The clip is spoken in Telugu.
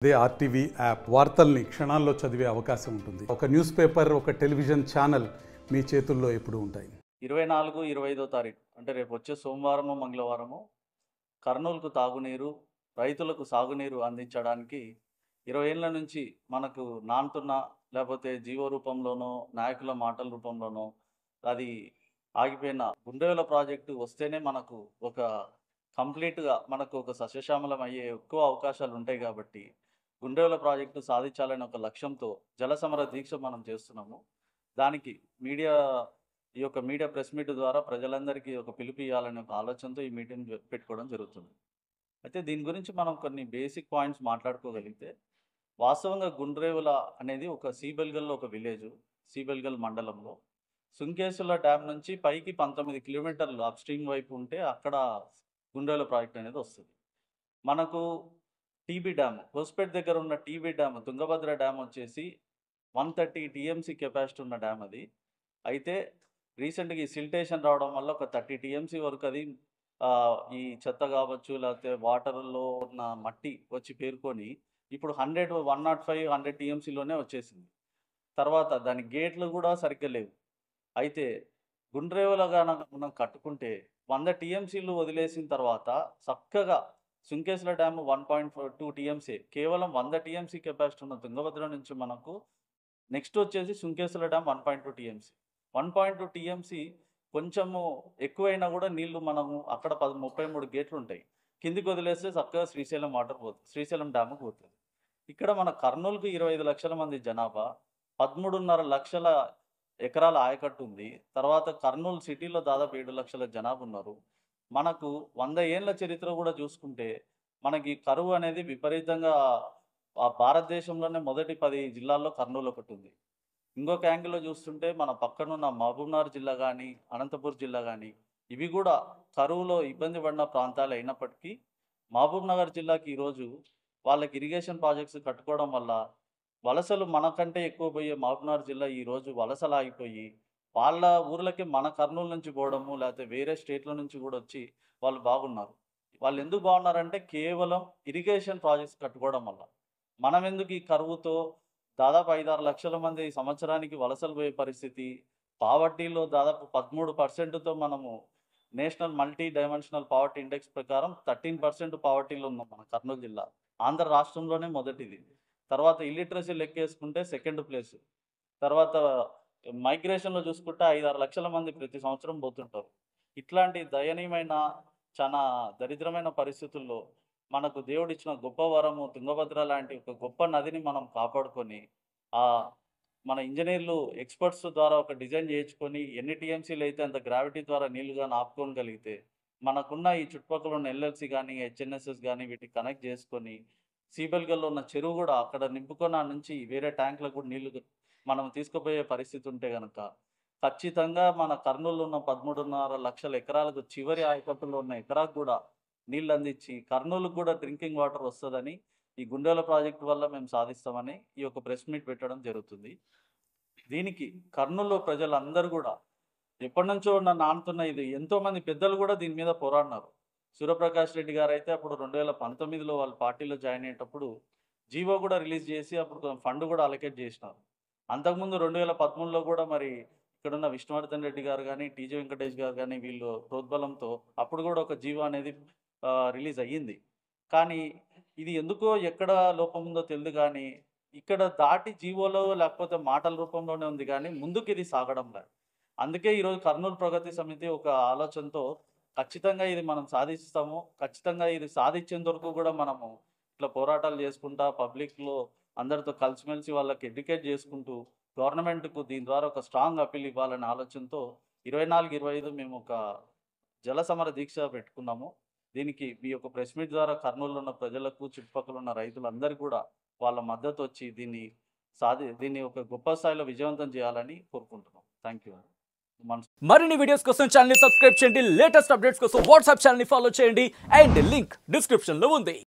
అదే ఆర్టీవీ యాప్ వార్తల్ని క్షణాల్లో చదివే అవకాశం ఉంటుంది. ఒక న్యూస్ పేపర్, ఒక టెలివిజన్ ఛానల్ మీ చేతుల్లో ఎప్పుడూ ఉంటాయి. 24, 25వ తారీఖు అంటే రేపు వచ్చే సోమవారము మంగళవారము కర్నూలుకు తాగునీరు, రైతులకు సాగునీరు అందించడానికి 20 ఏళ్ల నుంచి మనకు నానుతున్న లేకపోతే జీవో రూపంలోనో నాయకుల మాటల రూపంలోనో అది ఆగిపోయిన గుండ్రేవుల ప్రాజెక్టు వస్తేనే మనకు ఒక కంప్లీట్గా మనకు ఒక సస్యశ్యామలం అయ్యే ఎక్కువ అవకాశాలు ఉంటాయి. కాబట్టి గుండ్రేవుల ప్రాజెక్టు సాధించాలనే ఒక లక్ష్యంతో జలసమర దీక్ష మనం చేస్తున్నాము. దానికి ఈ యొక్క మీడియా ప్రెస్ మీట్ ద్వారా ప్రజలందరికీ ఒక పిలుపు ఇవ్వాలనే ఒక ఆలోచనతో ఈ మీటింగ్ పెట్టుకోవడం జరుగుతుంది. అయితే దీని గురించి మనం కొన్ని బేసిక్ పాయింట్స్ మాట్లాడుకోగలిగితే, వాస్తవంగా గుండ్రేవుల అనేది ఒక సీబెల్గల్లో ఒక విలేజ్, సీబెల్గల్ మండలంలో సుంకేసుల డ్యామ్ నుంచి పైకి 19 కిలోమీటర్లు అప్ స్ట్రీమ్ వైపు ఉంటే అక్కడ గుండ్రేవుల ప్రాజెక్ట్ అనేది వస్తుంది. మనకు టీబీ డ్యామ్, హోస్పేట్ దగ్గర ఉన్న టీబీ డ్యామ్, తుంగభద్ర డ్యామ్ వచ్చేసి 130 టీఎంసీ కెపాసిటీ ఉన్న డ్యామ్ అది. అయితే రీసెంట్గా ఈ సిల్టేషన్ రావడం వల్ల ఒక 30 టీఎంసీ వరకు అది ఈ చెత్త కావచ్చు, లేకపోతే వాటర్లో ఉన్న మట్టి వచ్చి పేరుకొని ఇప్పుడు 105, 100 టీఎంసీలోనే వచ్చేసింది. తర్వాత దాని గేట్లు కూడా సరిగ్గా లేవు. అయితే గుండ్రేవులగా మనం కట్టుకుంటే 100 టీఎంసీలు వదిలేసిన తర్వాత చక్కగా సుంకేశ్వర డ్యామ్ 1.2 టీఎంసీ, కేవలం 100 టీఎంసీ కెపాసిటీ ఉన్న తుంగభద్ర నుంచి మనకు నెక్స్ట్ వచ్చేసి సుంకేశ్వర డ్యామ్ 1.2 టీఎంసీ. 1.2 టీఎంసీ కొంచెము ఎక్కువైనా కూడా నీళ్లు మనము అక్కడ 33 గేట్లు ఉంటాయి. కిందికి వదిలేస్తే చక్కగా శ్రీశైలం వాటర్ పోతుంది, శ్రీశైలం డ్యామ్కి పోతుంది. ఇక్కడ మన కర్నూలుకు 25 లక్షల మంది జనాభా, 13.5 లక్షల ఎకరాల ఆయకట్టు ఉంది. తర్వాత కర్నూలు సిటీలో దాదాపు 7 లక్షల జనాభా ఉన్నారు. మనకు 100 ఏళ్ల చరిత్ర కూడా చూసుకుంటే మనకి కరువు అనేది విపరీతంగా భారతదేశంలోనే మొదటి 10 జిల్లాల్లో కర్నూలు ఒకటి ఉంది. ఇంకొక యాంగిల్లో చూస్తుంటే మన పక్కనున్న మహబూబ్నగర్ జిల్లా కానీ, అనంతపూర్ జిల్లా కానీ ఇవి కూడా కరువులో ఇబ్బంది పడిన ప్రాంతాలు అయినప్పటికీ మహబూబ్నగర్ జిల్లాకి ఈరోజు వాళ్ళకి ఇరిగేషన్ ప్రాజెక్ట్స్ కట్టుకోవడం వల్ల వలసలు మనకంటే ఎక్కువ పోయే మహబూబ్నగర్ జిల్లా ఈరోజు వలసలు ఆగిపోయి వాళ్ళ ఊర్లకి మన కర్నూలు నుంచి పోవడము, లేకపోతే వేరే స్టేట్ల నుంచి కూడా వచ్చి వాళ్ళు బాగున్నారు. వాళ్ళు ఎందుకు బాగున్నారంటే కేవలం ఇరిగేషన్ ప్రాజెక్ట్స్ కట్టుకోవడం వల్ల. మనం ఎందుకు ఈ కరువుతో దాదాపు 5-6 లక్షల మంది సంవత్సరానికి వలసలు పోయే పరిస్థితి, పావర్టీలో దాదాపు 13%తో మనము national multi dimensional poverty index ప్రకారం 13% పావర్టీలో ఉన్నాం మన కర్నూలు జిల్లా. ఆంధ్ర రాష్ట్రంలోనే మొదటిది. తర్వాత ఇల్లిటరసీ లెక్కేసుకుంటే సెకండ్ ప్లేస్. తర్వాత మైగ్రేషన్లో చూసుకుంటే 5-6 లక్షల మంది ప్రతి సంవత్సరం పోతుంటారు. ఇట్లాంటి దయనీయమైన చాలా దరిద్రమైన పరిస్థితుల్లో మనకు దేవుడిచ్చిన గొప్ప వరము తుంగభద్ర లాంటి ఒక గొప్ప నదిని మనం కాపాడుకొని మన ఇంజనీర్లు ఎక్స్పర్ట్స్ ద్వారా ఒక డిజైన్ చేయించుకొని ఎన్ని టీఎంసీలు అయితే అంత గ్రావిటీ ద్వారా నీళ్లుగా ఆపుకోగలిగితే మనకున్న ఈ చుట్టుపక్కల ఉన్న ఎల్ఎల్సి కానీ, హెచ్ఎన్ఎస్ఎస్ కానీ వీటికి కనెక్ట్ చేసుకొని సీబెల్గల్లో ఉన్న చెరువు కూడా అక్కడ నింపుకొని నుంచి వేరే ట్యాంకులకు కూడా నీళ్లు మనం తీసుకుపోయే పరిస్థితి ఉంటే కనుక ఖచ్చితంగా మన కర్నూలులో ఉన్న 13.5 లక్షల ఎకరాలకు చివరి ఆయకట్టులో ఉన్న ఎకరాకు కూడా నీళ్ళు అందించి కర్నూలుకు కూడా డ్రింకింగ్ వాటర్ వస్తుందని ఈ గుండ్రేవుల ప్రాజెక్టు వల్ల మేము సాధిస్తామని ఈ యొక్క ప్రెస్ మీట్ పెట్టడం జరుగుతుంది. దీనికి కర్నూలులో ప్రజలందరూ కూడా ఎప్పటి నుంచో నానుతున్న ఇది ఎంతోమంది పెద్దలు కూడా దీని మీద పోరాడినారు. సూర్యప్రకాష్ రెడ్డి గారు అయితే అప్పుడు 2019లో వాళ్ళ పార్టీలో జాయిన్ అయ్యేటప్పుడు జీవో కూడా రిలీజ్ చేసి అప్పుడు ఫండ్ కూడా అలొకేట్ చేసినారు. అంతకుముందు 2013లో కూడా మరి ఇక్కడున్న విష్ణువర్ధన్ రెడ్డి గారు కానీ, టీజీ వెంకటేష్ గారు కానీ వీళ్ళు ప్రోద్బలంతో అప్పుడు కూడా ఒక జీవో అనేది రిలీజ్ అయ్యింది. కానీ ఇది ఎందుకో ఎక్కడ లోపం ఉందో తెలియదు, కానీ ఇక్కడ దాటి జీవోలో లేకపోతే మాటల రూపంలోనే ఉంది, కానీ ముందుకు ఇది సాగడం లేదు. అందుకే ఈరోజు కర్నూలు ప్రగతి సమితి ఒక ఆలోచనతో ఖచ్చితంగా ఇది మనం సాధిస్తాము, ఖచ్చితంగా ఇది సాధించేంత వరకు కూడా మనము ఇట్లా పోరాటాలు చేసుకుంటా పబ్లిక్లో అందరితో కలిసిమెలిసి వాళ్ళకి ఎడ్యుకేట్ చేసుకుంటూ గవర్నమెంట్కు దీని ద్వారా ఒక స్ట్రాంగ్ అప్పీల్ ఇవ్వాలనే ఆలోచనతో 24, 25 మేము ఒక జలసమర దీక్ష పెట్టుకున్నాము. దీనికి మీ యొక్క ప్రెస్ మీట్ ద్వారా కర్నూలులో ఉన్న ప్రజలకు, చుట్టుపక్కల ఉన్న రైతులందరికీ కూడా వాళ్ళ మద్దతు వచ్చి దీన్ని ఒక గొప్ప స్థాయిలో విజయవంతం చేయాలని కోరుకుంటున్నాం. Thank you. మరిన్ని వీడియోస్ కోసం ఛానల్ ని సబ్స్క్రైబ్ చేయండి, లేటెస్ట్ అప్డేట్స్ కోసం వాట్సాప్ ఛానల్ ని ఫాలో చేయండి అండ్ లింక్ డిస్క్రిప్షన్ లో ఉంది.